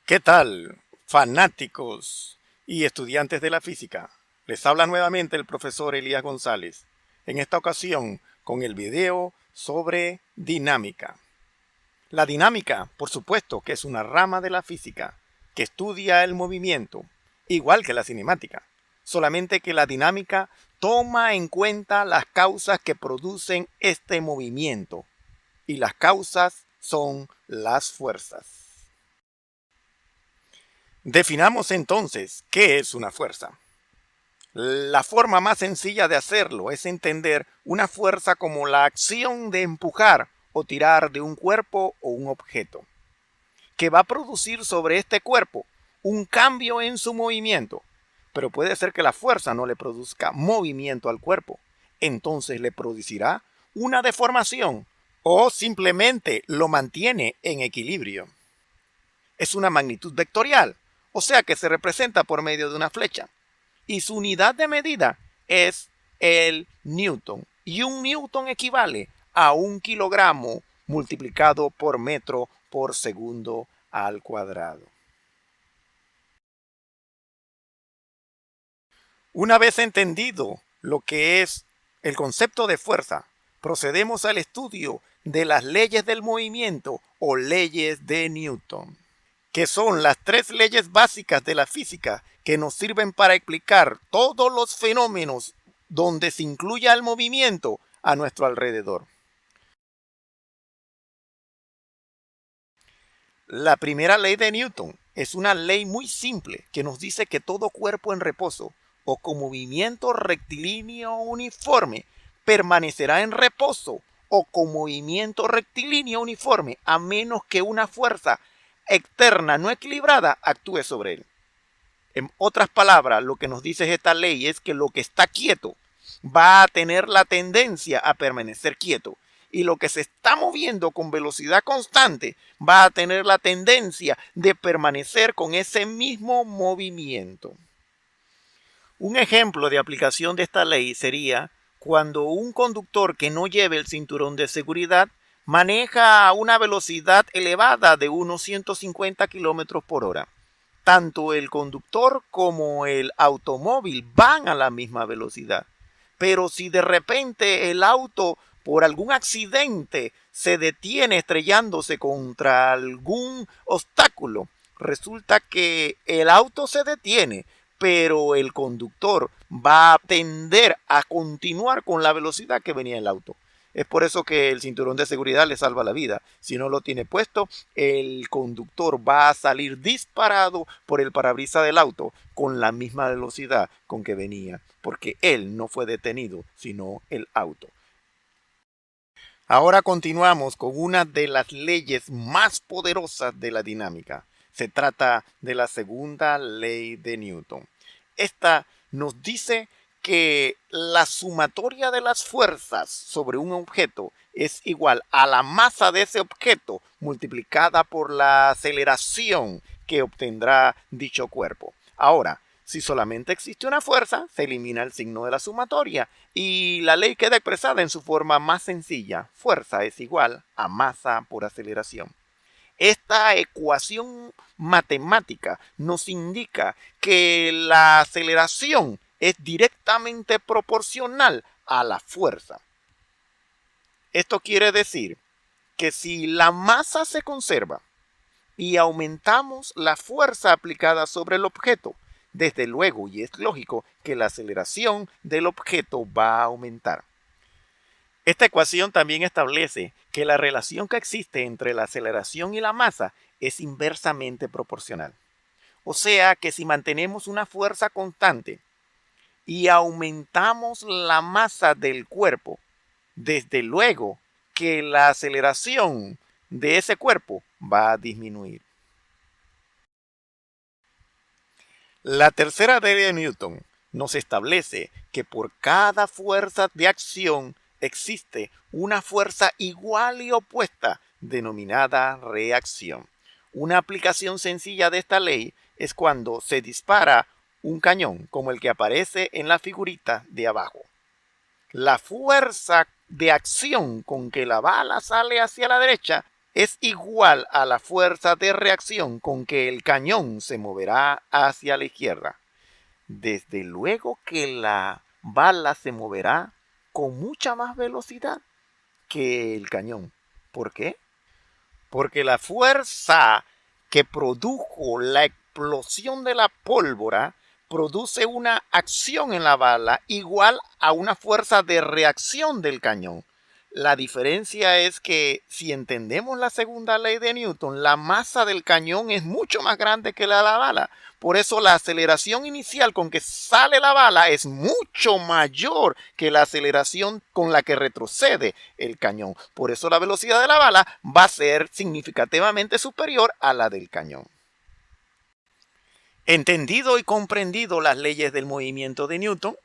¿Qué tal, fanáticos y estudiantes de la física? Les habla nuevamente el profesor Elías González, en esta ocasión con el video sobre dinámica. La dinámica, por supuesto, que es una rama de la física que estudia el movimiento, igual que la cinemática, solamente que la dinámica toma en cuenta las causas que producen este movimiento, y las causas son las fuerzas. Definamos entonces qué es una fuerza. La forma más sencilla de hacerlo es entender una fuerza como la acción de empujar o tirar de un cuerpo o un objeto, que va a producir sobre este cuerpo un cambio en su movimiento, pero puede ser que la fuerza no le produzca movimiento al cuerpo, entonces le producirá una deformación o simplemente lo mantiene en equilibrio. Es una magnitud vectorial, o sea que se representa por medio de una flecha. Y su unidad de medida es el newton. Y un newton equivale a 1 kilogramo multiplicado por metro por segundo al cuadrado. Una vez entendido lo que es el concepto de fuerza, procedemos al estudio de las leyes del movimiento o leyes de Newton, que son las tres leyes básicas de la física que nos sirven para explicar todos los fenómenos donde se incluya el movimiento a nuestro alrededor. La primera ley de Newton es una ley muy simple que nos dice que todo cuerpo en reposo o con movimiento rectilíneo uniforme permanecerá en reposo o con movimiento rectilíneo uniforme a menos que una fuerza externa no equilibrada actúe sobre él. En otras palabras, lo que nos dice esta ley es que lo que está quieto va a tener la tendencia a permanecer quieto y lo que se está moviendo con velocidad constante va a tener la tendencia de permanecer con ese mismo movimiento. Un ejemplo de aplicación de esta ley sería cuando un conductor que no lleve el cinturón de seguridad maneja a una velocidad elevada de unos 150 kilómetros por hora. Tanto el conductor como el automóvil van a la misma velocidad. Pero si de repente el auto por algún accidente se detiene estrellándose contra algún obstáculo, resulta que el auto se detiene, pero el conductor va a tender a continuar con la velocidad que venía el auto. Es por eso que el cinturón de seguridad le salva la vida. Si no lo tiene puesto, el conductor va a salir disparado por el parabrisas del auto con la misma velocidad con que venía, porque él no fue detenido, sino el auto. Ahora continuamos con una de las leyes más poderosas de la dinámica. Se trata de la segunda ley de Newton. Esta nos dice que la sumatoria de las fuerzas sobre un objeto es igual a la masa de ese objeto multiplicada por la aceleración que obtendrá dicho cuerpo. Ahora, si solamente existe una fuerza, se elimina el signo de la sumatoria y la ley queda expresada en su forma más sencilla. Fuerza es igual a masa por aceleración. Esta ecuación matemática nos indica que la aceleración es directamente proporcional a la fuerza. Esto quiere decir que si la masa se conserva y aumentamos la fuerza aplicada sobre el objeto, desde luego, y es lógico, que la aceleración del objeto va a aumentar. Esta ecuación también establece que la relación que existe entre la aceleración y la masa es inversamente proporcional. O sea que si mantenemos una fuerza constante y aumentamos la masa del cuerpo, desde luego que la aceleración de ese cuerpo va a disminuir. La tercera ley de Newton nos establece que por cada fuerza de acción existe una fuerza igual y opuesta denominada reacción. Una aplicación sencilla de esta ley es cuando se dispara un cañón como el que aparece en la figurita de abajo. La fuerza de acción con que la bala sale hacia la derecha es igual a la fuerza de reacción con que el cañón se moverá hacia la izquierda. Desde luego que la bala se moverá con mucha más velocidad que el cañón. ¿Por qué? Porque la fuerza que produjo la explosión de la pólvora produce una acción en la bala igual a una fuerza de reacción del cañón. La diferencia es que si entendemos la segunda ley de Newton, la masa del cañón es mucho más grande que la de la bala. Por eso la aceleración inicial con que sale la bala es mucho mayor que la aceleración con la que retrocede el cañón. Por eso la velocidad de la bala va a ser significativamente superior a la del cañón. Entendido y comprendido las leyes del movimiento de Newton,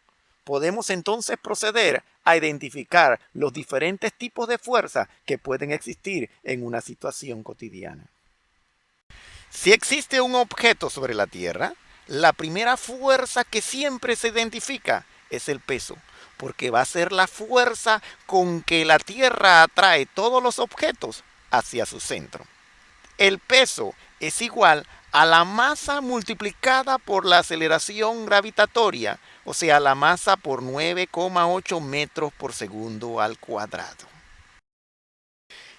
podemos entonces proceder a identificar los diferentes tipos de fuerza que pueden existir en una situación cotidiana. Si existe un objeto sobre la Tierra, la primera fuerza que siempre se identifica es el peso, porque va a ser la fuerza con que la Tierra atrae todos los objetos hacia su centro. El peso es igual a la masa multiplicada por la aceleración gravitatoria, o sea, la masa por 9,8 metros por segundo al cuadrado.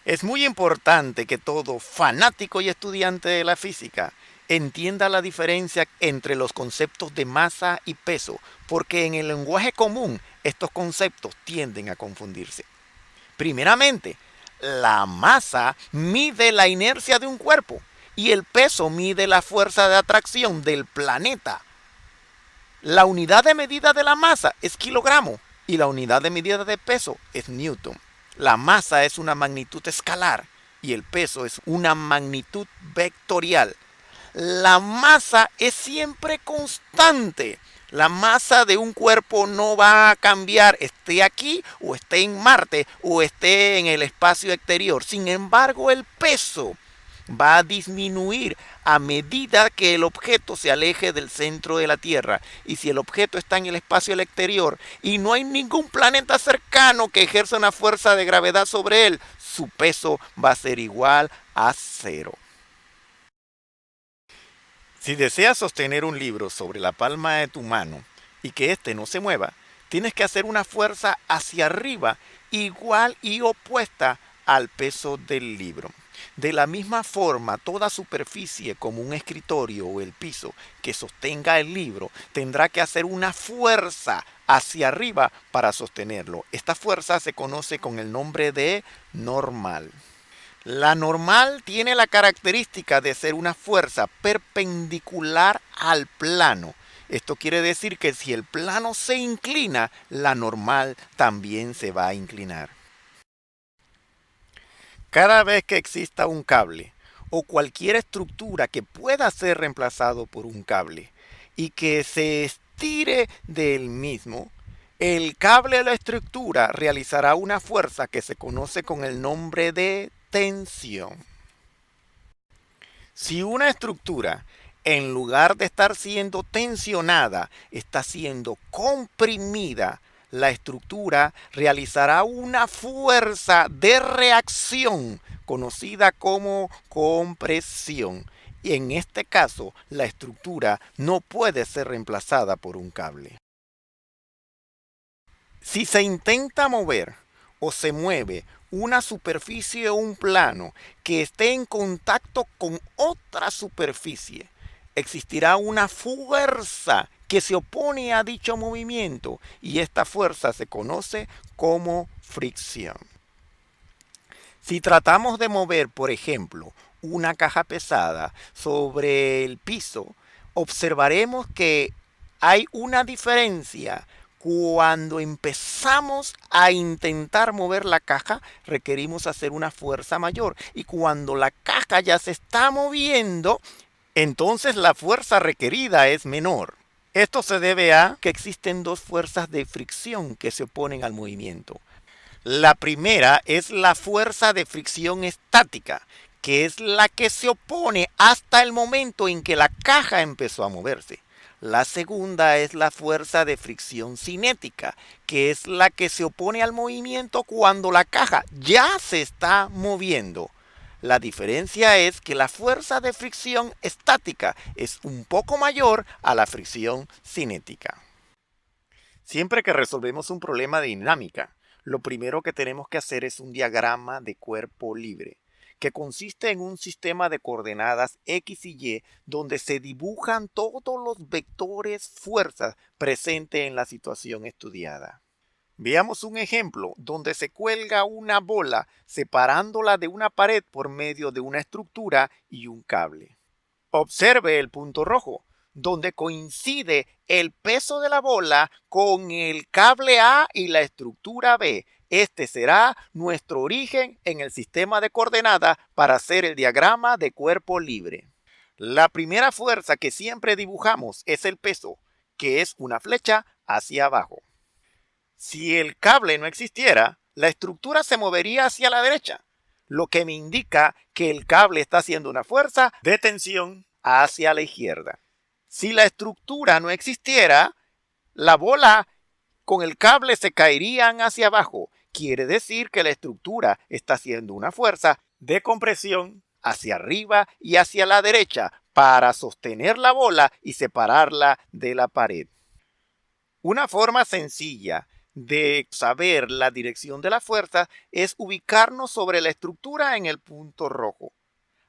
Es muy importante que todo fanático y estudiante de la física entienda la diferencia entre los conceptos de masa y peso, porque en el lenguaje común estos conceptos tienden a confundirse. Primeramente, la masa mide la inercia de un cuerpo y el peso mide la fuerza de atracción del planeta. La unidad de medida de la masa es kilogramo y la unidad de medida de peso es newton. La masa es una magnitud escalar y el peso es una magnitud vectorial. La masa es siempre constante. La masa de un cuerpo no va a cambiar, esté aquí o esté en Marte o esté en el espacio exterior. Sin embargo, el peso va a disminuir a medida que el objeto se aleje del centro de la Tierra. Y si el objeto está en el espacio exterior y no hay ningún planeta cercano que ejerza una fuerza de gravedad sobre él, su peso va a ser igual a 0. Si deseas sostener un libro sobre la palma de tu mano y que éste no se mueva, tienes que hacer una fuerza hacia arriba igual y opuesta al peso del libro. De la misma forma, toda superficie como un escritorio o el piso que sostenga el libro tendrá que hacer una fuerza hacia arriba para sostenerlo. Esta fuerza se conoce con el nombre de normal. La normal tiene la característica de ser una fuerza perpendicular al plano. Esto quiere decir que si el plano se inclina, la normal también se va a inclinar. Cada vez que exista un cable o cualquier estructura que pueda ser reemplazado por un cable y que se estire del mismo, el cable o la estructura realizará una fuerza que se conoce con el nombre de tensión. Si una estructura, en lugar de estar siendo tensionada, está siendo comprimida, la estructura realizará una fuerza de reacción conocida como compresión. Y en este caso, la estructura no puede ser reemplazada por un cable. Si se intenta mover o se mueve una superficie o un plano que esté en contacto con otra superficie, existirá una fuerza que se opone a dicho movimiento y esta fuerza se conoce como fricción. Si tratamos de mover, por ejemplo, una caja pesada sobre el piso, observaremos que hay una diferencia. Cuando empezamos a intentar mover la caja, requerimos hacer una fuerza mayor. Y cuando la caja ya se está moviendo, entonces la fuerza requerida es menor. Esto se debe a que existen dos fuerzas de fricción que se oponen al movimiento. La primera es la fuerza de fricción estática, que es la que se opone hasta el momento en que la caja empezó a moverse. La segunda es la fuerza de fricción cinética, que es la que se opone al movimiento cuando la caja ya se está moviendo. La diferencia es que la fuerza de fricción estática es un poco mayor a la fricción cinética. Siempre que resolvemos un problema de dinámica, lo primero que tenemos que hacer es un diagrama de cuerpo libre, que consiste en un sistema de coordenadas X y Y donde se dibujan todos los vectores fuerzas presentes en la situación estudiada. Veamos un ejemplo donde se cuelga una bola separándola de una pared por medio de una estructura y un cable. Observe el punto rojo, donde coincide el peso de la bola con el cable A y la estructura B. Este será nuestro origen en el sistema de coordenadas para hacer el diagrama de cuerpo libre. La primera fuerza que siempre dibujamos es el peso, que es una flecha hacia abajo. Si el cable no existiera, la estructura se movería hacia la derecha, lo que me indica que el cable está haciendo una fuerza de tensión hacia la izquierda. Si la estructura no existiera, la bola con el cable se caerían hacia abajo. Quiere decir que la estructura está haciendo una fuerza de compresión hacia arriba y hacia la derecha para sostener la bola y separarla de la pared. Una forma sencilla de saber la dirección de la fuerza es ubicarnos sobre la estructura en el punto rojo.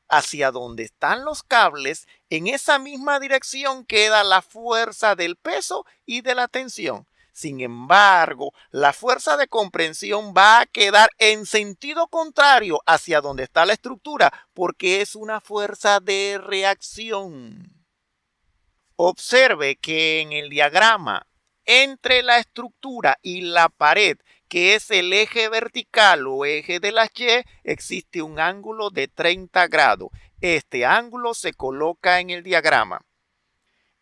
Hacia donde están los cables, en esa misma dirección queda la fuerza del peso y de la tensión. Sin embargo, la fuerza de comprensión va a quedar en sentido contrario hacia donde está la estructura, porque es una fuerza de reacción. Observe que en el diagrama entre la estructura y la pared, que es el eje vertical o eje de las Y, existe un ángulo de 30 grados. Este ángulo se coloca en el diagrama.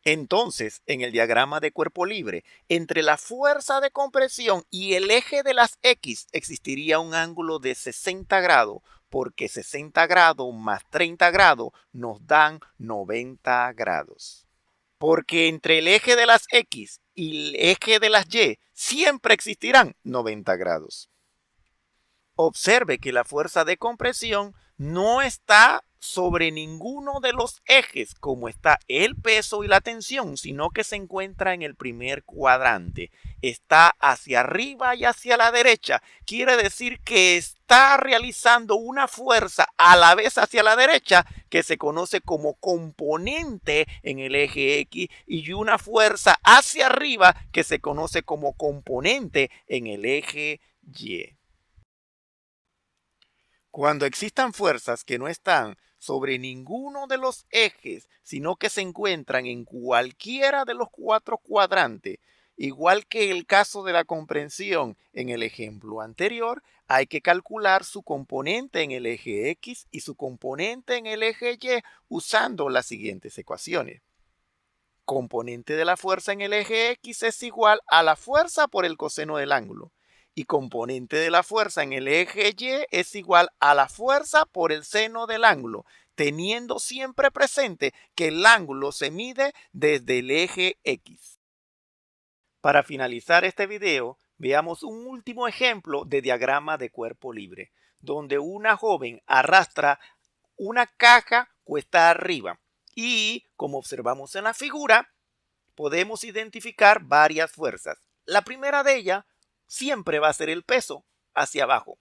Entonces, en el diagrama de cuerpo libre, entre la fuerza de compresión y el eje de las X existiría un ángulo de 60 grados, porque 60 grados más 30 grados nos dan 90 grados. Porque entre el eje de las X y el eje de las Y siempre existirán 90 grados. Observe que la fuerza de compresión no está sobre ninguno de los ejes como está el peso y la tensión, sino que se encuentra en el primer cuadrante. Está hacia arriba y hacia la derecha. Quiere decir que está realizando una fuerza a la vez hacia la derecha que se conoce como componente en el eje X y una fuerza hacia arriba que se conoce como componente en el eje Y. Cuando existan fuerzas que no están sobre ninguno de los ejes, sino que se encuentran en cualquiera de los 4 cuadrantes, igual que el caso de la comprensión en el ejemplo anterior, hay que calcular su componente en el eje X y su componente en el eje Y usando las siguientes ecuaciones. Componente de la fuerza en el eje X es igual a la fuerza por el coseno del ángulo. Y componente de la fuerza en el eje Y es igual a la fuerza por el seno del ángulo, teniendo siempre presente que el ángulo se mide desde el eje X. Para finalizar este video, veamos un último ejemplo de diagrama de cuerpo libre, donde una joven arrastra una caja cuesta arriba y, como observamos en la figura, podemos identificar varias fuerzas. La primera de ellas siempre va a ser el peso hacia abajo.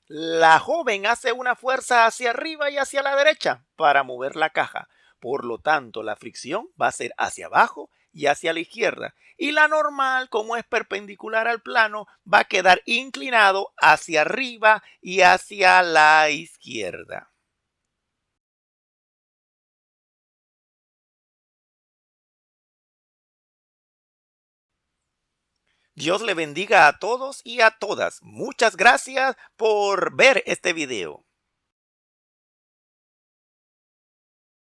La joven hace una fuerza hacia arriba y hacia la derecha para mover la caja. Por lo tanto, la fricción va a ser hacia abajo y hacia la izquierda. Y la normal, como es perpendicular al plano, va a quedar inclinado hacia arriba y hacia la izquierda. Dios le bendiga a todos y a todas. Muchas gracias por ver este video.